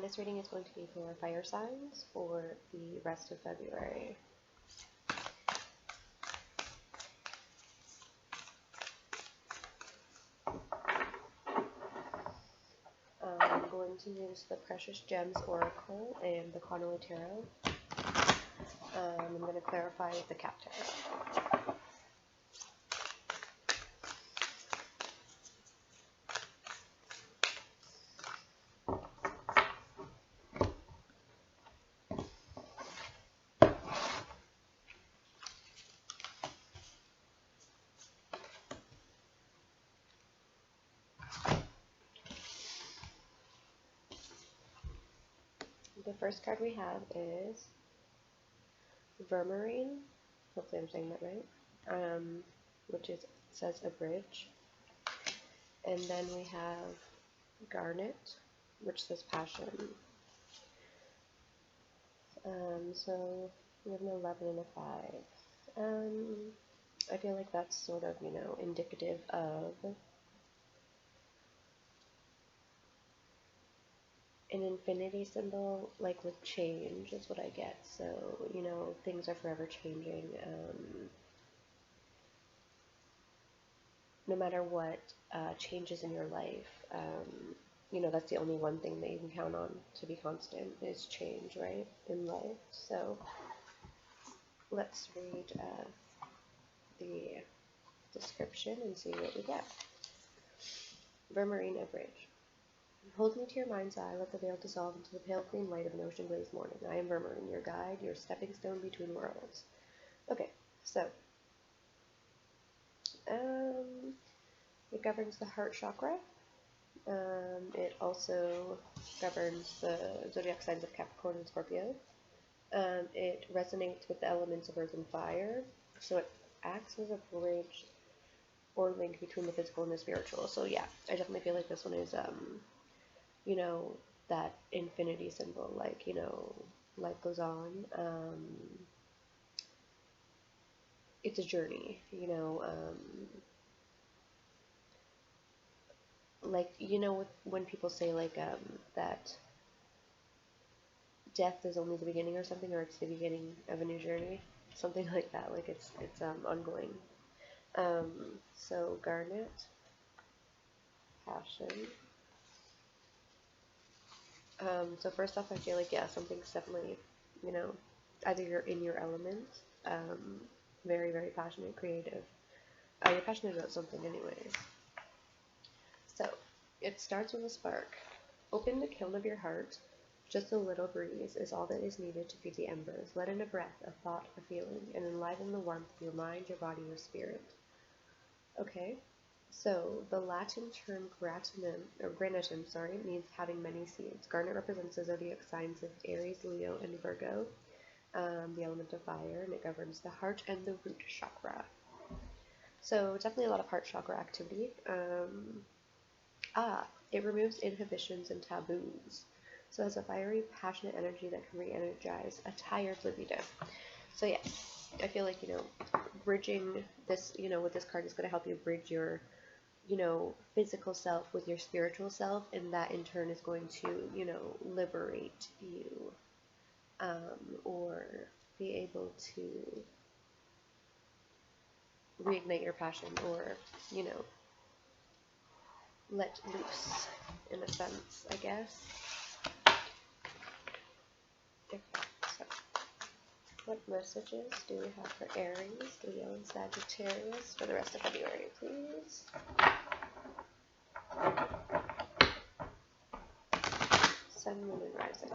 This reading is going to be for fire signs for the rest of February. I'm going to use the Precious Gems Oracle and the Connolly Tarot. I'm going to clarify with the Cap Tarot. The first card we have is Vermarine, hopefully I'm saying that right, which says a bridge. And then we have Garnet, which says passion. So we have an 11 and a 5. I feel like that's sort of, indicative of an infinity symbol, like with change, is what I get. So, things are forever changing. No matter what changes in your life, that's the only one thing that you can count on to be constant is change, right, in life. So let's read the description and see what we get. Vermarine, a bridge. Hold me to your mind's eye, let the veil dissolve into the pale green light of an ocean-glazed morning. I am Vermarine, your guide, your stepping stone between worlds. Okay, so it governs the heart chakra. It also governs the zodiac signs of Capricorn and Scorpio. It resonates with the elements of earth and fire, so it acts as a bridge or link between the physical and the spiritual. So yeah, I definitely feel like this one is, that infinity symbol, like, life goes on. It's a journey, like, when people say, like, that death is only the beginning or something, or it's the beginning of a new journey, something like that, like it's ongoing. So Garnet, passion. So first off, I feel like, yeah, something's definitely, either you're in your element, very, very passionate, creative. You're passionate about something anyways. So, it starts with a spark. Open the kiln of your heart. Just a little breeze is all that is needed to feed the embers. Let in a breath, a thought, a feeling, and enliven the warmth of your mind, your body, your spirit. Okay, so the Latin term granatum, means having many seeds. Garnet represents the zodiac signs of Aries, Leo, and Virgo, the element of fire, and it governs the heart and the root chakra. So definitely a lot of heart chakra activity. It removes inhibitions and taboos. So it's a fiery, passionate energy that can re-energize a tired libido. So yeah, I feel like, bridging this, with this card is going to help you bridge your, physical self with your spiritual self, and that in turn is going to, liberate you, or be able to reignite your passion, or, let loose, in a sense, I guess. Okay, so what messages do we have for Aries, Leo, and Sagittarius for the rest of February, please? Sun, Moon, and Rising.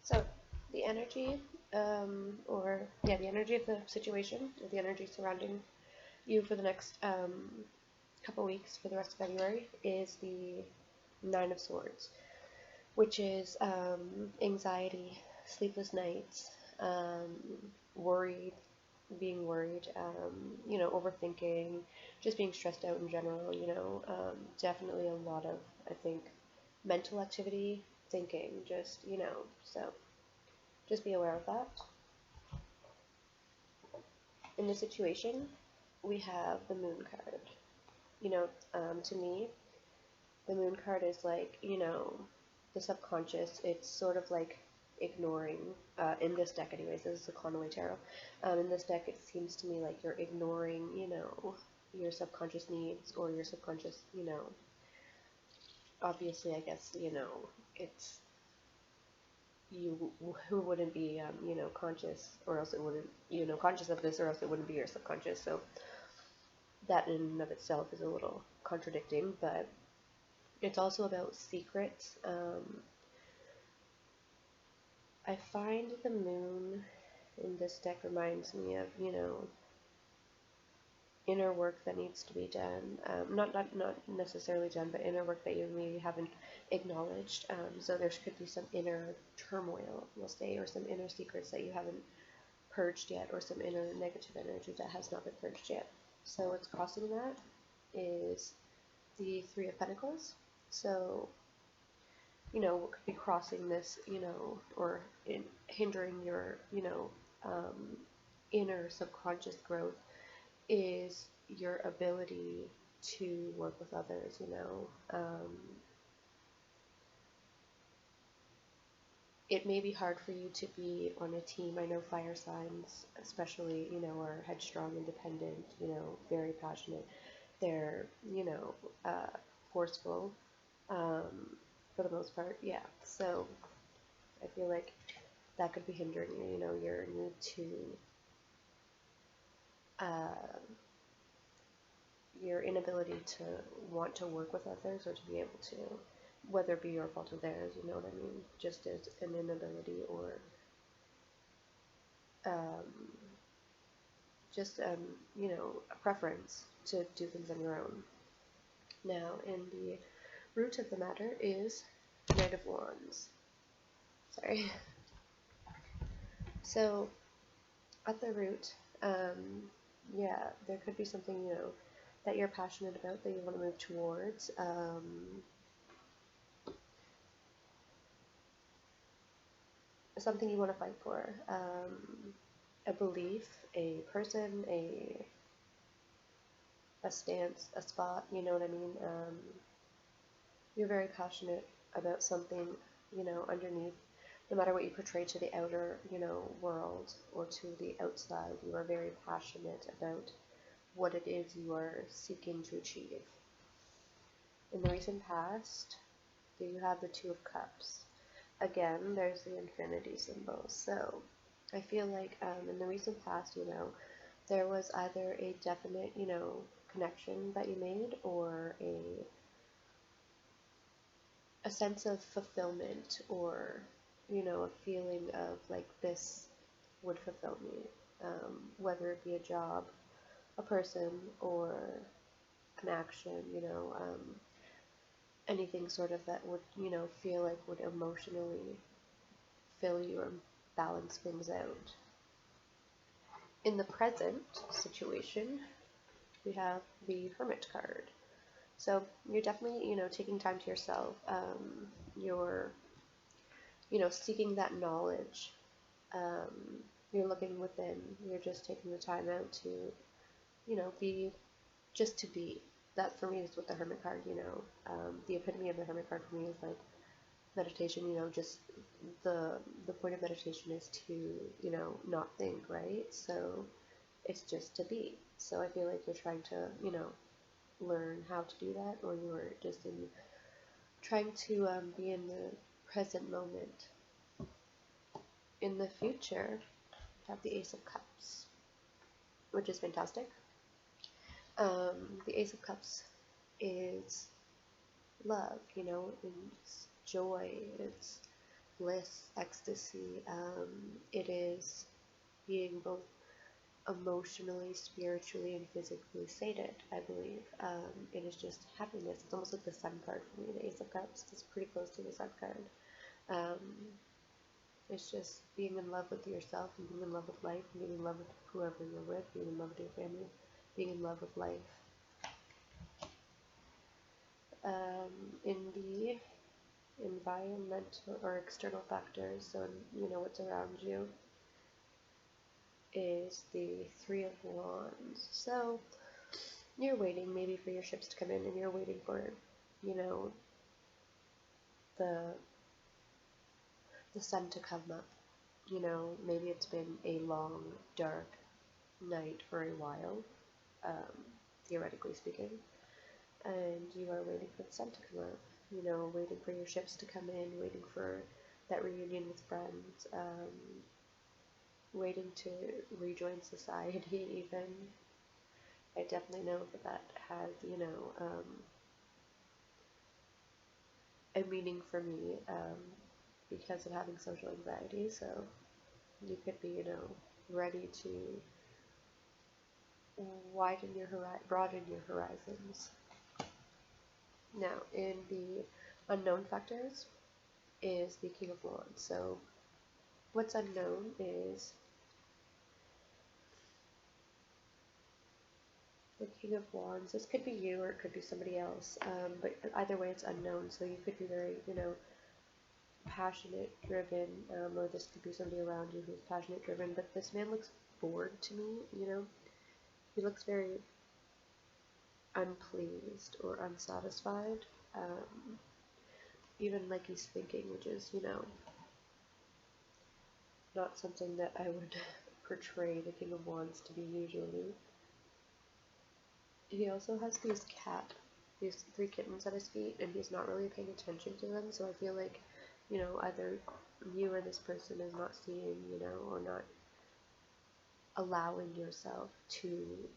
So the energy, the energy of the situation, or the energy surrounding you for the next couple weeks for the rest of February is the Nine of Swords, which is anxiety, sleepless nights, worried, being worried, overthinking, just being stressed out in general, definitely a lot of, I think, mental activity, thinking, so just be aware of that. In this situation, we have the Moon card. To me, the Moon card is like, the subconscious. It's sort of like ignoring, in this deck anyways, this is the Conway Tarot. In this deck, it seems to me like you're ignoring, your subconscious needs or your subconscious, obviously, I guess, it's you who wouldn't be, conscious, or else it wouldn't, conscious of this, or else it wouldn't be your subconscious. So that in and of itself is a little contradicting, but it's also about secrets. I find the Moon in this deck reminds me of, inner work that needs to be done. Not necessarily done, but inner work that you maybe haven't acknowledged. So there could be some inner turmoil, we'll say, or some inner secrets that you haven't purged yet, or some inner negative energy that has not been purged yet. So what's crossing that is the Three of Pentacles. So, what could be crossing this, or hindering your, inner subconscious growth is your ability to work with others, it may be hard for you to be on a team. I know fire signs, especially, are headstrong, independent, very passionate. They're, forceful, for the most part, yeah. So I feel like that could be hindering you, your need to, your inability to want to work with others, or to be able to, whether it be your fault or theirs, you know what I mean, just as an inability, or a preference to do things on your own. Now, in the root of the matter is Knight of Wands. Sorry. So, at the root, there could be something, that you're passionate about, that you want to move towards. Something you want to fight for. A belief, a person, a stance, a spot, you know what I mean? You're very passionate about something, underneath. No matter what you portray to the outer, world, or to the outside, you are very passionate about what it is you are seeking to achieve. In the recent past, you have the Two of Cups. Again, there's the infinity symbol. So I feel like in the recent past, there was either a definite, connection that you made, or a sense of fulfillment, or, a feeling of like, this would fulfill me, whether it be a job, a person, or an action, anything sort of that would, feel like would emotionally fill you or balance things out. In the present situation, we have the Hermit card. So you're definitely, taking time to yourself. You're, seeking that knowledge. You're looking within. You're just taking the time out to, be, just to be. That for me is what the Hermit card, the epitome of the Hermit card for me is like meditation, just the point of meditation is to, not think, right? So it's just to be. So I feel like you're trying to, learn how to do that, or you're just trying to be in the present moment. In the future, we have the Ace of Cups, which is fantastic. The Ace of Cups is love, it's joy, it's bliss, ecstasy. It is being both emotionally, spiritually, and physically sated, I believe. It is just happiness. It's almost like the sun card for me. The Ace of Cups is pretty close to the sun card. Um, it's just being in love with yourself and being in love with life and being in love with whoever you're with, being in love with your family, being in love with life. In the environmental or external factors, so what's around you, is the Three of Wands. So you're waiting maybe for your ships to come in, and you're waiting for, the sun to come up. Maybe it's been a long, dark night for a while, theoretically speaking, and you are waiting for the sun to come up. Waiting for your ships to come in, waiting for that reunion with friends, waiting to rejoin society even. I definitely know that has, a meaning for me, because of having social anxiety, so you could be, ready to broaden your horizons. Now, in the unknown factors is the King of Wands. So what's unknown is the King of Wands. This could be you or it could be somebody else, but either way it's unknown. So you could be very, passionate, driven, or this could be somebody around you who's passionate, driven, but this man looks bored to me, He looks very unpleased or unsatisfied, even like he's thinking, which is, not something that I would portray the King of Wands to be usually. He also has these three kittens at his feet, and he's not really paying attention to them, so I feel like, either you or this person is not seeing, or not allowing yourself to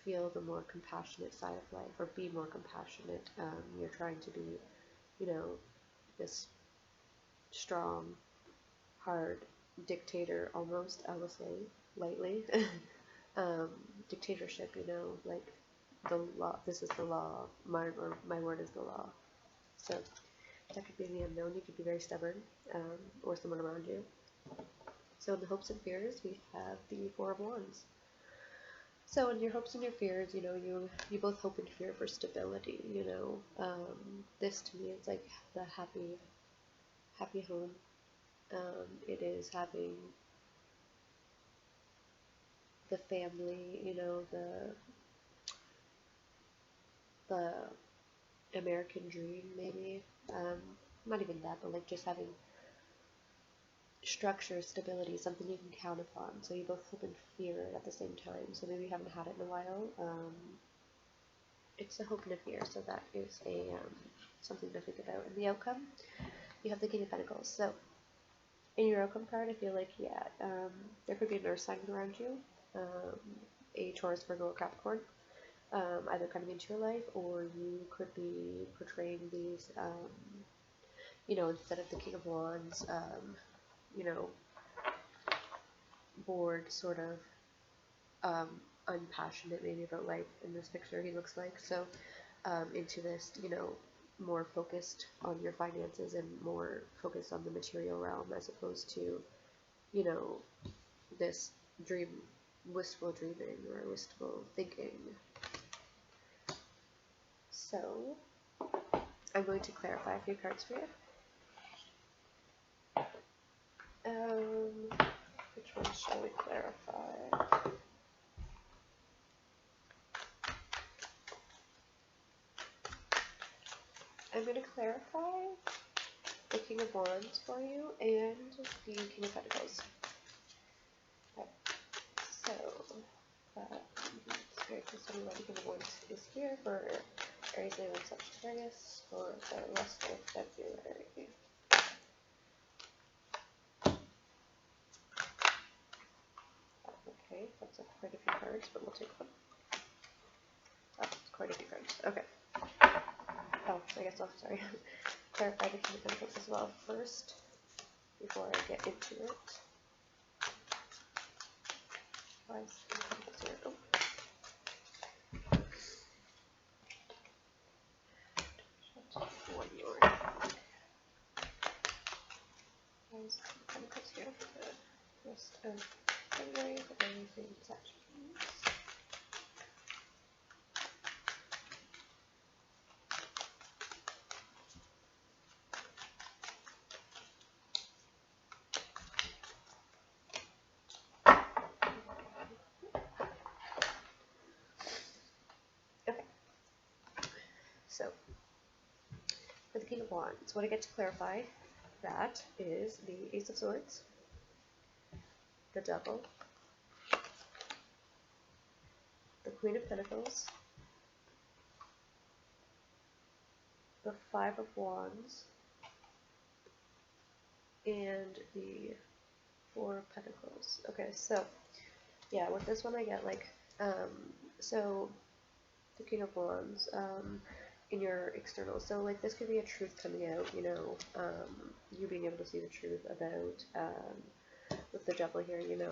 feel the more compassionate side of life, or be more compassionate. You're trying to be, this strong, hard dictator almost, I will say, lightly. Dictatorship, like the law, this is the law, my word is the law. So that could be the unknown. You could be very stubborn, or someone around you. So in the hopes and fears, we have the Four of Wands. So in your hopes and your fears, you both hope and fear for stability, this to me is like the happy home. It is having the family, the American dream, maybe. Not even that, but like just having structure, stability, something you can count upon. So you both hope and fear it at the same time. So maybe you haven't had it in a while. It's a hope and a fear, so that is a something to think about. In the outcome, you have the King of Pentacles. So in your outcome card, I feel like, there could be an earth sign around you, a Taurus, Virgo, or Capricorn, either coming into your life, or you could be portraying these, instead of the King of Wands, bored, sort of, unpassionate maybe about life in this picture he looks like. So into this, more focused on your finances and more focused on the material realm, as opposed to, this wistful dreaming or wistful thinking. So I'm going to clarify a few cards for you. Which one shall we clarify? I'm going to clarify the King of Wands for you and the King of Pentacles. Okay. So, Spirit, please tell me why the King of Wands is here for Aries, Leo, and Sagittarius for the rest of February. Okay, that's quite a few cards, but we'll take them. Oh, it's quite a few cards. Okay. Oh, I guess I'll, sorry, clarify the King of Pentacles as well first, before I get into it. Twice. Oh. One more. Twice. Pentacles here for the rest of February for everything Sagittarius. So, for the King of Wands, what I get to clarify that is the Ace of Swords, the Devil, the Queen of Pentacles, the Five of Wands, and the Four of Pentacles. Okay, so, yeah, with this one I get, like, so, the King of Wands, in your external. So, like, this could be a truth coming out, you know, you being able to see the truth about, with the Devil here, you know,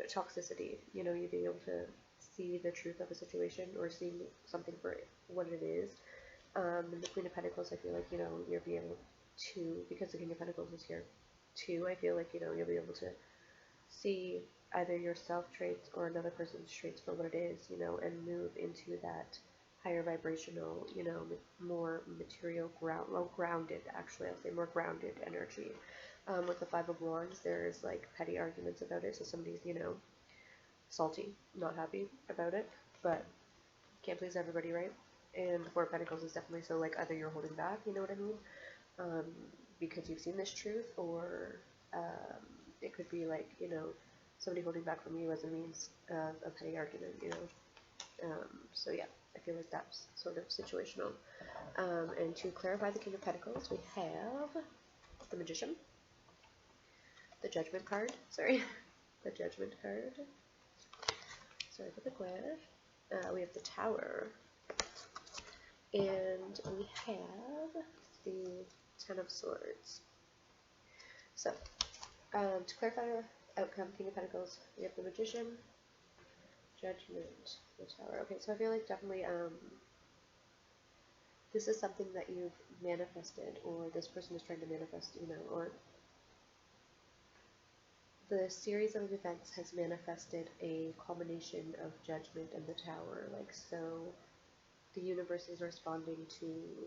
toxicity, you know, you being able to see the truth of a situation or see something for what it is. And the Queen of Pentacles, I feel like, you know, you'll be able to, because the King of Pentacles is here too, I feel like, you know, you'll be able to see either your self traits or another person's traits for what it is, you know, and move into that higher vibrational, you know, more material grounded, actually, I'll say more grounded energy. With the Five of Wands, there's like petty arguments about it, so somebody's, you know, salty, not happy about it, but can't please everybody, right? And the Four of Pentacles is definitely so, like, either you're holding back, you know what I mean, because you've seen this truth, or it could be like, you know, somebody holding back from you as a means of a petty argument, you know. So yeah, I feel like that's sort of situational. And to clarify the King of Pentacles, we have the Magician, the Judgment card, sorry, the Judgment card, sorry for the glare, we have the Tower, and we have the Ten of Swords. So, to clarify the outcome, King of Pentacles, we have the Magician, Judgment, the Tower. Okay, so I feel like definitely this is something that you've manifested, or this person is trying to manifest, you know, or the series of events has manifested a culmination of Judgment and the Tower. Like, so the universe is responding to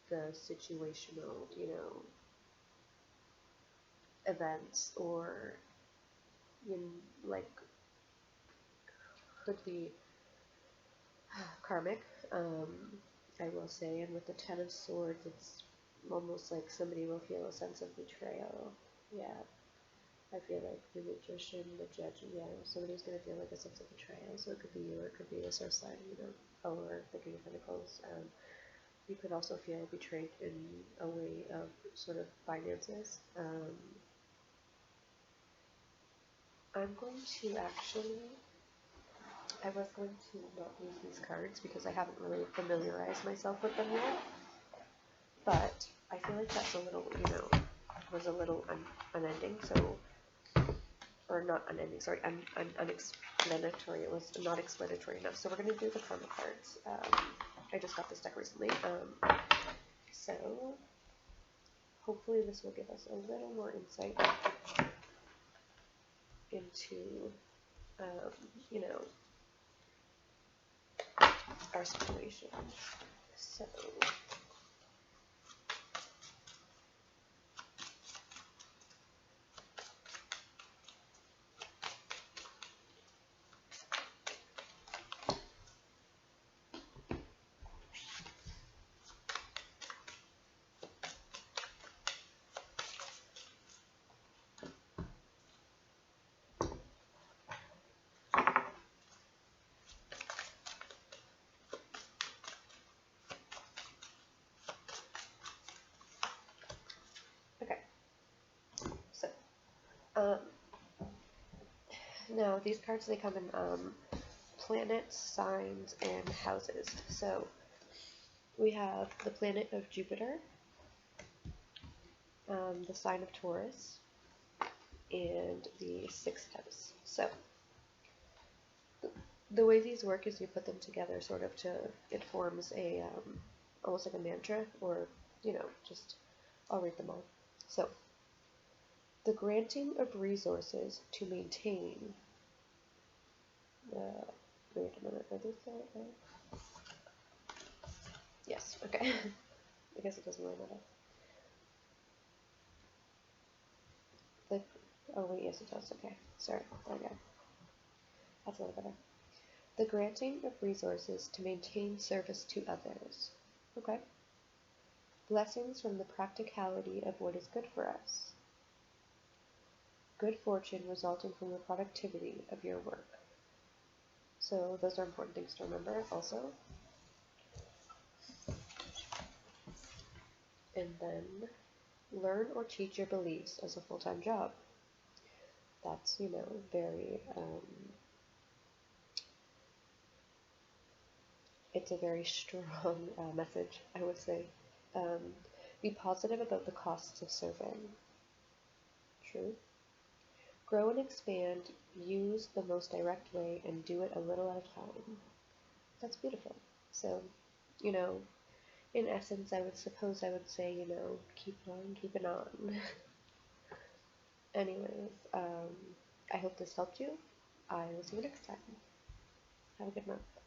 the situational, you know, events, or like could be karmic, I will say. And with the Ten of Swords, it's almost like somebody will feel a sense of betrayal. Yeah, I feel like the Magician, the Judge, yeah, somebody's going to feel like a sense of betrayal. So it could be you, or it could be a star sign, you know, or the King of Pentacles. You could also feel betrayed in a way of sort of finances. I'm going to actually, I was going to not use these cards because I haven't really familiarized myself with them yet, but I feel like that's a little, you know, was a little unending, so, or not unending, sorry, unexplanatory. It was not explanatory enough, so we're going to do the karma cards. I just got this deck recently, so hopefully this will give us a little more insight into, you know, our situation. So, okay. So, now these cards, they come in planets, signs, and houses. So we have the planet of Jupiter, the sign of Taurus, and the 6th house. So the way these work is you put them together sort of to, it forms a, almost like a mantra, or, just, I'll read them all. So, the granting of resources to maintain, wait a minute, did they say it right? Yes, okay. I guess it doesn't really matter. The, oh wait, yes it does, okay. Sorry, there we go. That's a little better. The granting of resources to maintain service to others. Okay. Blessings from the practicality of what is good for us. Good fortune resulting from the productivity of your work. So those are important things to remember also. And then learn or teach your beliefs as a full-time job. That's, very, it's a very strong message, I would say. Um, be positive about the costs of serving. True. Grow and expand, use the most direct way, and do it a little at a time. That's beautiful. So, you know, in essence, I would say, keep on keeping on. Anyways, I hope this helped you. I will see you next time. Have a good month.